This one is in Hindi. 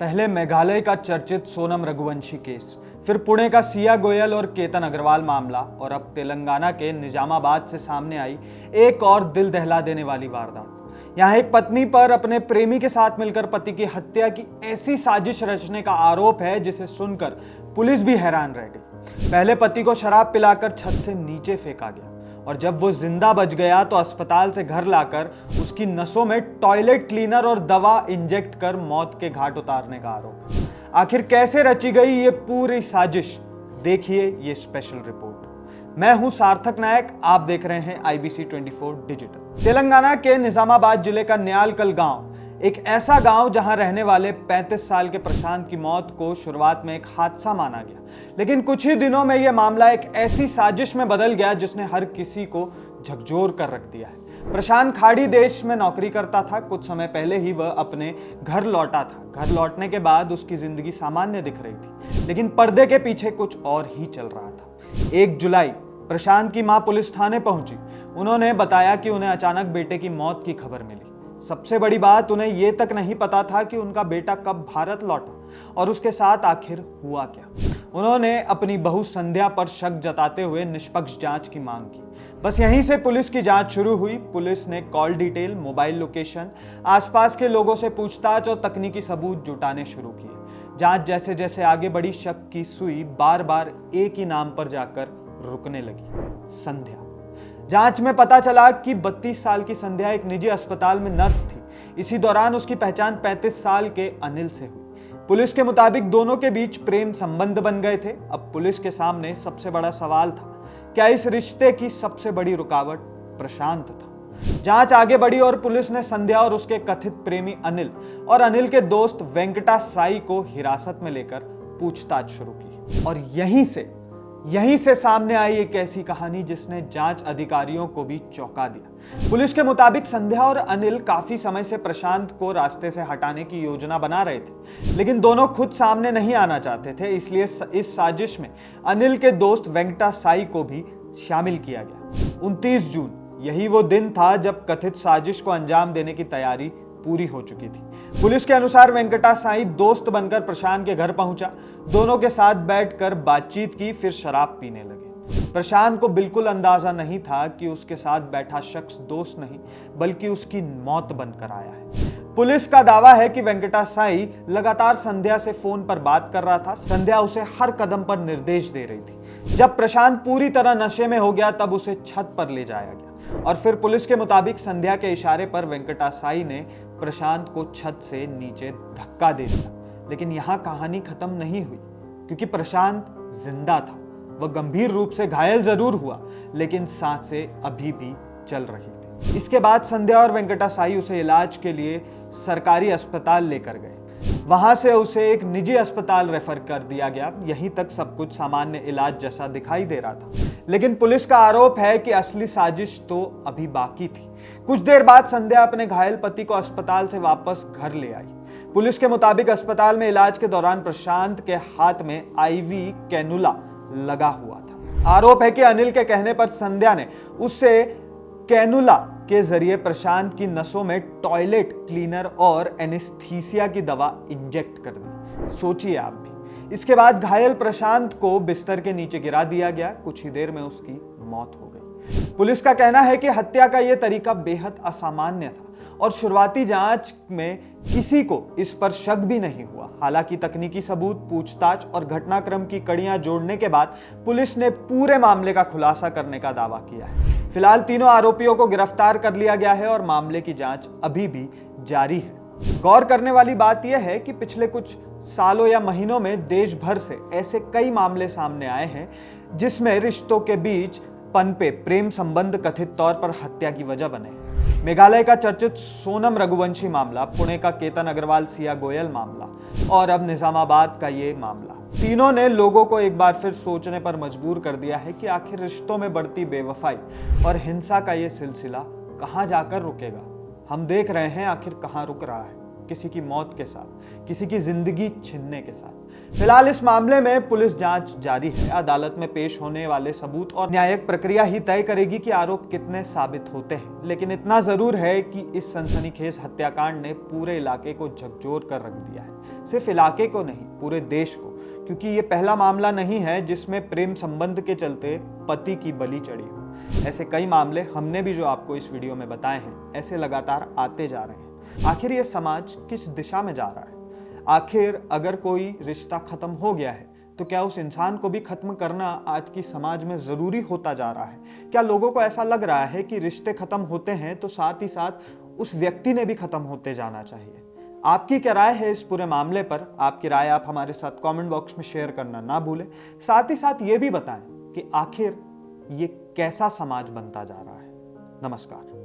पहले मेघालय का चर्चित सोनम रघुवंशी केस, फिर पुणे का सिया गोयल और केतन अग्रवाल मामला और अब तेलंगाना के निजामाबाद से सामने आई एक और दिल दहला देने वाली वारदात। यहाँ एक पत्नी पर अपने प्रेमी के साथ मिलकर पति की हत्या की ऐसी साजिश रचने का आरोप है जिसे सुनकर पुलिस भी हैरान रह गई। पहले पति को शराब पिलाकर छत से नीचे फेंका गया और जब वो जिंदा बच गया तो अस्पताल से घर लाकर उसकी नसों में टॉयलेट क्लीनर और दवा इंजेक्ट कर मौत के घाट उतारने का आरोप है। आखिर कैसे रची गई ये पूरी साजिश, देखिए ये स्पेशल रिपोर्ट। मैं हूं सार्थक नायक, आप देख रहे हैं IBC 24 डिजिटल। तेलंगाना के निजामाबाद जिले का न्यालकल गांव एक ऐसा गांव जहां रहने वाले 35 साल के प्रशांत की मौत को शुरुआत में एक हादसा माना गया, लेकिन कुछ ही दिनों में यह मामला एक ऐसी साजिश में बदल गया जिसने हर किसी को झकझोर कर रख दिया है। प्रशांत खाड़ी देश में नौकरी करता था। कुछ समय पहले ही वह अपने घर लौटा था। घर लौटने के बाद उसकी जिंदगी सामान्य दिख रही थी, लेकिन पर्दे के पीछे कुछ और ही चल रहा था। 1 जुलाई प्रशांत की मां पुलिस थाने पहुंची। उन्होंने बताया कि उन्हें अचानक बेटे की मौत की खबर मिली। सबसे बड़ी बात, उन्हें यह तक नहीं पता था कि उनका बेटा कब भारत लौटा और उसके साथ आखिर हुआ क्या। उन्होंने अपनी बहू संध्या पर शक जताते हुए निष्पक्ष जांच की मांग की। बस यहीं से पुलिस की जांच शुरू हुई। पुलिस ने कॉल डिटेल, मोबाइल लोकेशन, आसपास के लोगों से पूछताछ और तकनीकी सबूत जुटाने शुरू किए। जांच जैसे जैसे आगे बढ़ी, शक की सुई बार बार एक ही नाम पर जाकर रुकने लगी, संध्या। जांच में पता चला कि 32 साल की संध्या एक निजी अस्पताल में नर्स थी। इसी दौरान उसकी पहचान 35 साल के अनिल से हुई। पुलिस के मुताबिक दोनों के बीच प्रेम संबंध बन गए थे। अब पुलिस के सामने सबसे बड़ा सवाल था, क्या इस रिश्ते की सबसे बड़ी रुकावट प्रशांत था? जांच आगे बढ़ी और पुलिस ने संध्या और उसके कथित प्रेमी अनिल और अनिल के दोस्त वेंकटा साई को हिरासत में लेकर पूछताछ शुरू की। और यहीं से सामने आई एक ऐसी कहानी जिसने जांच अधिकारियों को भी चौंका दिया। पुलिस के मुताबिक संध्या और अनिल काफी समय से प्रशांत को रास्ते से हटाने की योजना बना रहे थे, लेकिन दोनों खुद सामने नहीं आना चाहते थे। इसलिए इस साजिश में अनिल के दोस्त वेंकटा साई को भी शामिल किया गया। 29 जून यही वो दिन था जब कथित साजिश को अंजाम देने की तैयारी पूरी हो चुकी थी। पुलिस के अनुसार वेंकटा साई दोस्त बनकर प्रशांत के घर पहुंचा। दोनों के साथ बैठकर बातचीत की, फिर शराब पीने लगे। प्रशांत को बिल्कुल अंदाजा नहीं था कि उसके साथ बैठा शख्स दोस्त नहीं बल्कि उसकी मौत बनकर आया है। पुलिस का दावा है कि वेंकटा साई लगातार संध्या से फोन पर बात कर रहा था। संध्या उसे हर कदम पर निर्देश दे रही थी। जब प्रशांत पूरी तरह नशे में हो गया तब उसे छत पर ले जाया गया और फिर पुलिस के मुताबिक संध्या के इशारे पर वेंकटा साई ने प्रशांत को छत से नीचे धक्का दे दिया। लेकिन यहां कहानी खत्म नहीं हुई, क्योंकि प्रशांत जिंदा था। वह गंभीर रूप से घायल जरूर हुआ, लेकिन सांसें अभी भी चल रही थी। इसके बाद संध्या और वेंकटा साई उसे इलाज के लिए सरकारी अस्पताल लेकर गए। वहां से उसे एक निजी अस्पताल रेफर कर दिया गया। यहीं तक सब कुछ सामान्य इलाज जैसा दिखाई दे रहा था, लेकिन पुलिस का आरोप है कि असली साजिश तो अभी बाकी थी। कुछ देर बाद संध्या अपने घायल पति को अस्पताल से वापस घर ले आई। पुलिस के मुताबिक अस्पताल में इलाज के दौरान प्रशांत के हाथ में IV कैनुला लगा हुआ था। आरोप है कि अनिल के कहने पर संध्या ने उससे कैनुला के जरिए प्रशांत की नसों में टॉयलेट क्लीनर और एनेस्थीसिया की दवा इंजेक्ट कर दी। सोचिए आप भी। इसके बाद घायल प्रशांत को बिस्तर के नीचे गिरा दिया गया। कुछ ही देर में उसकी मौत हो गई। पुलिस का कहना है कि हत्या का यह तरीका बेहद असामान्य था और शुरुआती जांच में किसी को इस पर शक भी नहीं हुआ। हालांकि तकनीकी सबूत, पूछताछ और घटनाक्रम की कड़ियां जोड़ने के बाद पुलिस ने पूरे मामले का खुलासा करने का दावा किया है। फिलहाल तीनों आरोपियों को गिरफ्तार कर लिया गया है और मामले की जांच अभी भी जारी है। गौर करने वाली बात यह है कि पिछले कुछ सालों या महीनों में देश भर से ऐसे कई मामले सामने आए हैं जिसमें रिश्तों के बीच पनपे प्रेम संबंध कथित तौर पर हत्या की वजह बने। मेघालय का चर्चित सोनम रघुवंशी मामला, पुणे का केतन अग्रवाल सिया गोयल मामला और अब निजामाबाद का ये मामला, तीनों ने लोगों को एक बार फिर सोचने पर मजबूर कर दिया है कि आखिर रिश्तों में बढ़ती बेवफाई और हिंसा का ये सिलसिला कहां जाकर रुकेगा। हम देख रहे हैं आखिर कहां रुक रहा है। किसी की मौत के साथ, किसी की जिंदगी छीनने के साथ। फिलहाल इस मामले में पुलिस जांच जारी है। अदालत में पेश होने वाले सबूत और न्यायिक प्रक्रिया ही तय करेगी कि आरोप कितने साबित होते हैं। लेकिन इतना जरूर है कि इस सनसनीखेज हत्याकांड ने पूरे इलाके को झकझोर कर रख दिया है। सिर्फ इलाके को नहीं, पूरे देश को, क्योंकि ये पहला मामला नहीं है जिसमें प्रेम संबंध के चलते पति की बलि चढ़ी हो। ऐसे कई मामले हमने भी जो आपको इस वीडियो में बताए हैं, ऐसे लगातार आते जा रहे हैं। आखिर ये समाज किस दिशा में जा रहा है? आखिर अगर कोई रिश्ता खत्म हो गया है तो क्या उस इंसान को भी खत्म करना आज की समाज में जरूरी होता जा रहा है? क्या लोगों को ऐसा लग रहा है कि रिश्ते खत्म होते हैं तो साथ ही साथ उस व्यक्ति ने भी खत्म होते जाना चाहिए? आपकी क्या राय है इस पूरे मामले पर? आपकी राय आप हमारे साथ कमेंट बॉक्स में शेयर करना ना भूलें। साथ ही साथ ये भी बताएं कि आखिर ये कैसा समाज बनता जा रहा है। नमस्कार।